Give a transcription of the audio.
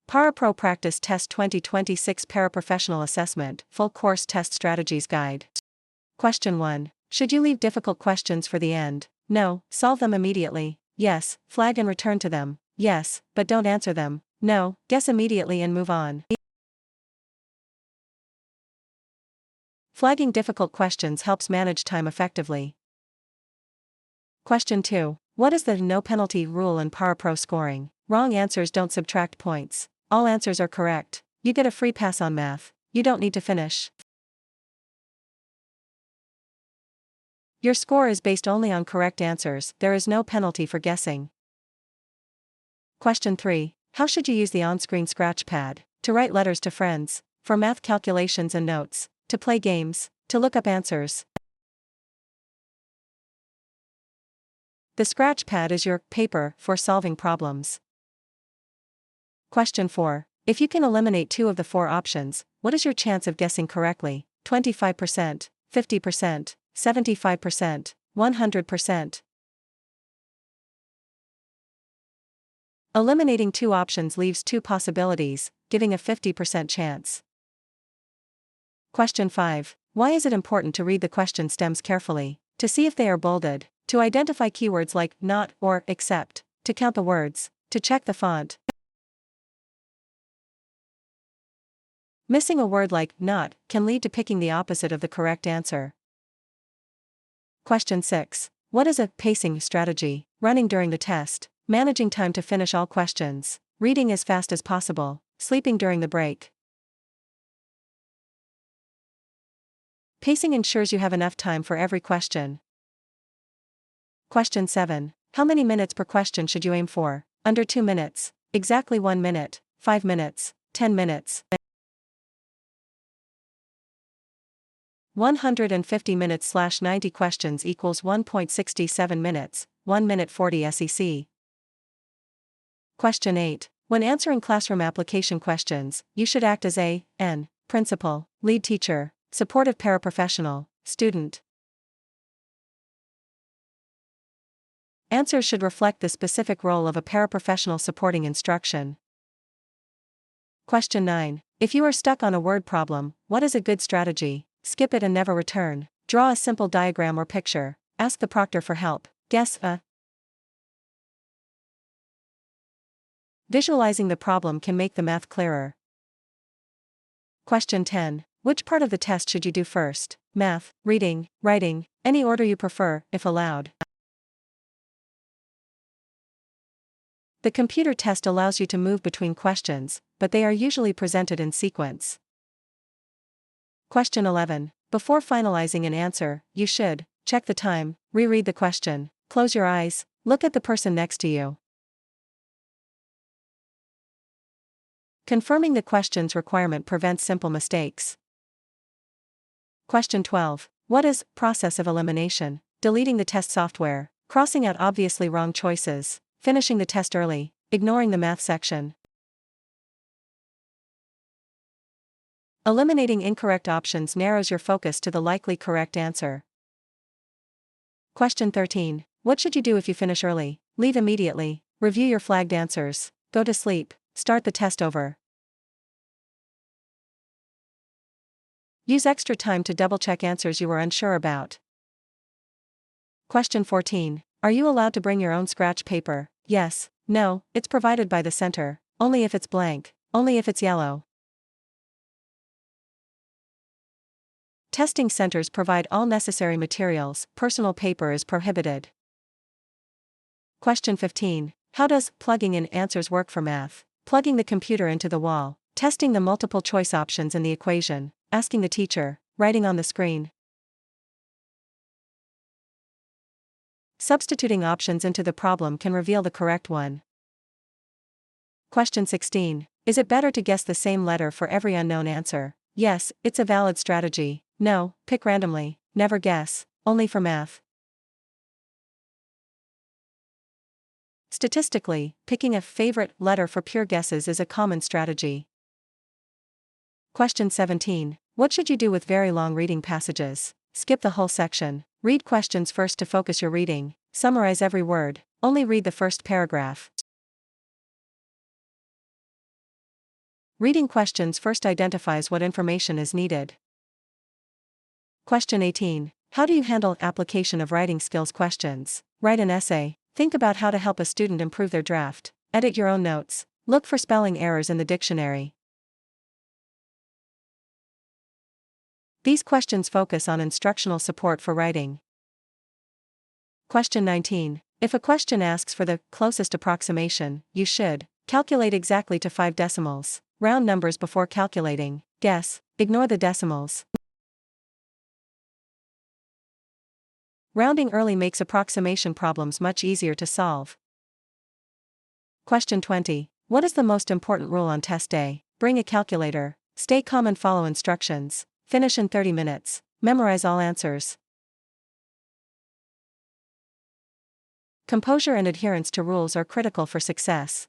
ParaPro Practice Test 2026 Paraprofessional Assessment, Full Course Test Strategies Guide. Question 1. Should you leave difficult questions for the end? No. Solve them immediately. Yes. Flag and return to them. Yes, but don't answer them. No. Guess immediately and move on. Flagging difficult questions helps manage time effectively. Question 2. What is the no penalty rule in ParaPro scoring? Wrong answers don't subtract points. All answers are correct. You get a free pass on math. You don't need to finish. Your score is based only on correct answers. There is no penalty for guessing. Question 3. How should you use the on-screen scratch pad? To write letters to friends, for math calculations and notes, to play games, to look up answers. The scratch pad is your paper for solving problems. Question 4. If you can eliminate 2 of the 4 options, what is your chance of guessing correctly? 25%, 50%, 75%, 100%. Eliminating 2 options leaves 2 possibilities, giving a 50% chance. Question 5. Why is it important to read the question stems carefully? To see if they are bolded, to identify keywords like not or except, to count the words, to check the font. Missing a word like not can lead to picking the opposite of the correct answer. Question 6. What is a pacing strategy? Running during the test, managing time to finish all questions, reading as fast as possible, sleeping during the break. Pacing ensures you have enough time for every question. Question 7. How many minutes per question should you aim for? Under 2 minutes, exactly 1 minute, 5 minutes, 10 minutes. 150 minutes/90 questions equals 1.67 minutes, 1 minute 40 SEC. Question 8. When answering classroom application questions, you should act as an principal, lead teacher, supportive paraprofessional, student. Answers should reflect the specific role of a paraprofessional supporting instruction. Question 9. If you are stuck on a word problem, what is a good strategy? Skip it and never return. Draw a simple diagram or picture. Ask the proctor for help. Guess a. Visualizing the problem can make the math clearer. Question 10. Which part of the test should you do first? Math, reading, writing, any order you prefer, if allowed. The computer test allows you to move between questions, but they are usually presented in sequence. Question 11. Before finalizing an answer, you should check the time, reread the question, close your eyes, look at the person next to you. Confirming the question's requirement prevents simple mistakes. Question 12. What is process of elimination? Deleting the test software, crossing out obviously wrong choices, finishing the test early, ignoring the math section. Eliminating incorrect options narrows your focus to the likely correct answer. Question 13. What should you do if you finish early? Leave immediately, review your flagged answers, go to sleep, start the test over. Use extra time to double-check answers you were unsure about. Question 14. Are you allowed to bring your own scratch paper? Yes, no, it's provided by the center, only if it's blank, only if it's yellow. Testing centers provide all necessary materials, personal paper is prohibited. Question 15. How does plugging in answers work for math? Plugging the computer into the wall, testing the multiple choice options in the equation, asking the teacher, writing on the screen. Substituting options into the problem can reveal the correct one. Question 16. Is it better to guess the same letter for every unknown answer? Yes, it's a valid strategy. No, pick randomly, never guess, only for math. Statistically, picking a favorite letter for pure guesses is a common strategy. Question 17. What should you do with very long reading passages? Skip the whole section. Read questions first to focus your reading. Summarize every word. Only read the first paragraph. Reading questions first identifies what information is needed. Question 18. How do you handle application of writing skills questions? Write an essay. Think about how to help a student improve their draft. Edit your own notes. Look for spelling errors in the dictionary. These questions focus on instructional support for writing. Question 19. If a question asks for the closest approximation, you should calculate exactly to 5 decimals. Round numbers before calculating. Guess. Ignore the decimals. Rounding early makes approximation problems much easier to solve. Question 20. What is the most important rule on test day? Bring a calculator. Stay calm and follow instructions. Finish in 30 minutes. Memorize all answers. Composure and adherence to rules are critical for success.